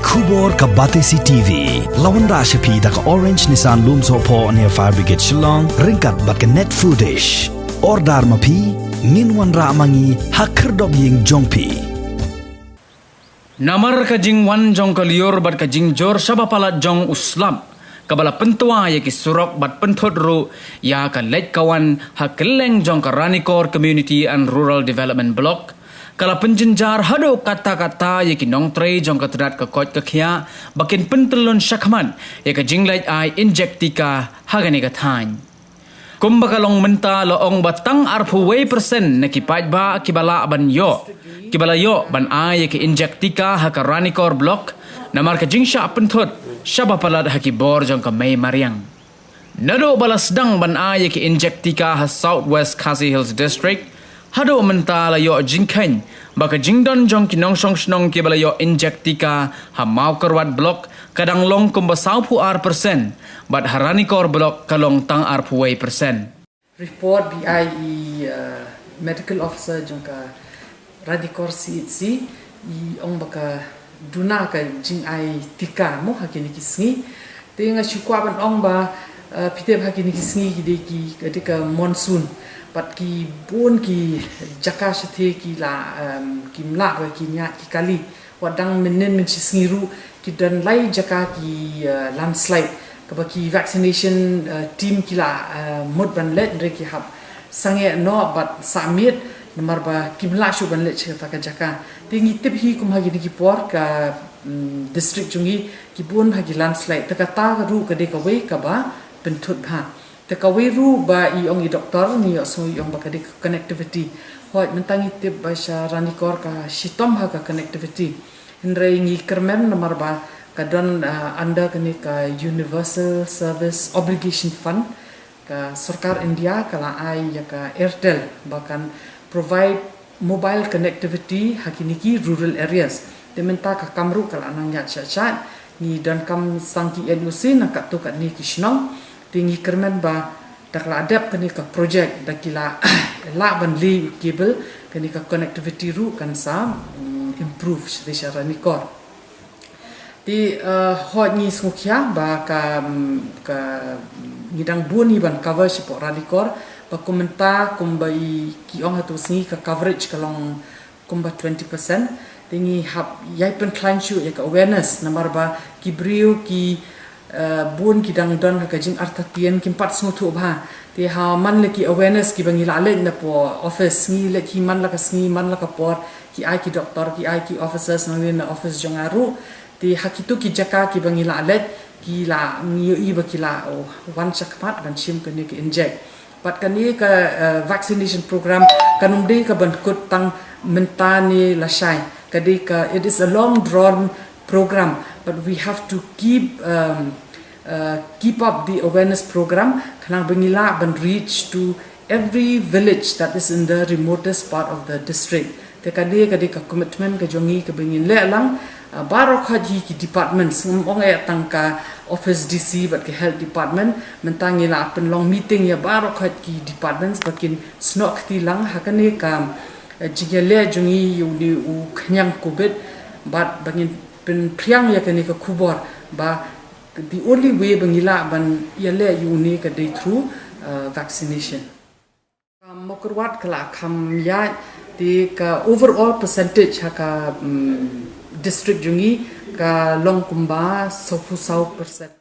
Kubor ka Batesi TV. Lawan Rashapi da ka Orange Nissan Loom Sopo near Fire Brigade Shillong. Ringkat bat ka net foodish. Ordar mapi. Minwan ra mangi hakerdog ying jongpi. Namar ka jingwan jong kalior bat ka jingjor sabapalat jong uslam. Kabala pentua ya ki surok bat penthud ru ya ka lej kawan hakeleng jong ka Ranikor Community and Rural Development Block. Kala penjenjar hado kata-kata ya ki nong tre jong ka terat ka kot ka khia bakin pentelon syakman ya ka jinglej ai Injek Tika hagani ka thain. Kumbakalong menta loong batang arpuwe persen na kipaj ba kibala ban yo. Kibala yo ban ay ki Injek Tika haka Ranikor block namar ka jingsha penthud sabapalat haki bor jong ka may Mariang. Nado balas dang ban ay ki Injek Tika ha Southwest Khasi Hills District hado menta la yo jingkhen baka jingdon jong ki nong song snong kibala yo Injek Tika ha mau karwat block kadang long kumba 90% but Ranikor block kalong tang arpuwe persen. Report BIE medical officer jongka Ranikor CHC i ong baka duna ka jing ai Tika mo hakini kisngi tenga syukwa ban ong ba pite hakini kisngi ki ketika monsoon pat ki bon ki jaka shathe ki la ki mla ki nya ki kali wadang menen men singiru ki dan lai jaka ki landslide kabaki vaccination team kila mod ban let reki hab sange no bat samit namar ba kimla shu ban let chata ka jaka tingi tip hi kum hagi ki por ka district jungi ki bon hagi landslide taka ta ru ka de ka we ka ba penthud ha taka we ru ba i ong i doctor ni so i ong ba ka de connectivity hoi mentangi tip ba sha Ranikor ka shitom ha ka connectivity hindrai ngi kermen namar ba kadon anda kini ka Universal Service Obligation Fund ka Sarkar India kala ai ya ka Airtel bahkan provide mobile connectivity hakini ki rural areas dementa ka kamru kala anang ya chat ni dan kam sangki NUC nak tu kat ni kisnong tinggi kermen ba dakla adap kini ka project dakila la ban li cable kini ka connectivity ru kan sa improve sedesha Ranikor di hot ni smukia ba ka ngidang buni ban cover support Ranikor ba komenta kumbai ki ong hatu singi ka coverage kalong kumba 20% tingi hab yai pen client show ya ka awareness namar ba ki brio ki bun ki dang don ka jing artatien kim pat smutu ba ti ha man le ki awareness ki bangi la le na po office ni le ki man la ka singi man la ka por ki ai ki doctor ki ai ki officers na office jongaru ti hakitu ki jaka ki bangi la let ki la ngiyo iba ki la wan chakpat ban chim ka ni ki Injek pat kan ni ka vaccination program kanum de ka ban kut tang mentani la shai kadi ka it is a long drawn program but we have to keep up the awareness program kanang bangi la ban reach to every village that is in the remotest part of the district te kadi ka commitment ka jongi ka bangi le lang barok haji ki department ong ay tangka office DC but ki health department mentangi la pen long meeting ya barok haji ki departments bakin snok ti lang hakane ka jigele jungi yuni u khanyang covid but bangin pen priang ya kani ka kubor ba the only way bangila ban yale yuni ka day through vaccination mokurwat kala kham ya the overall percentage haka district jungi ka long kumba 100%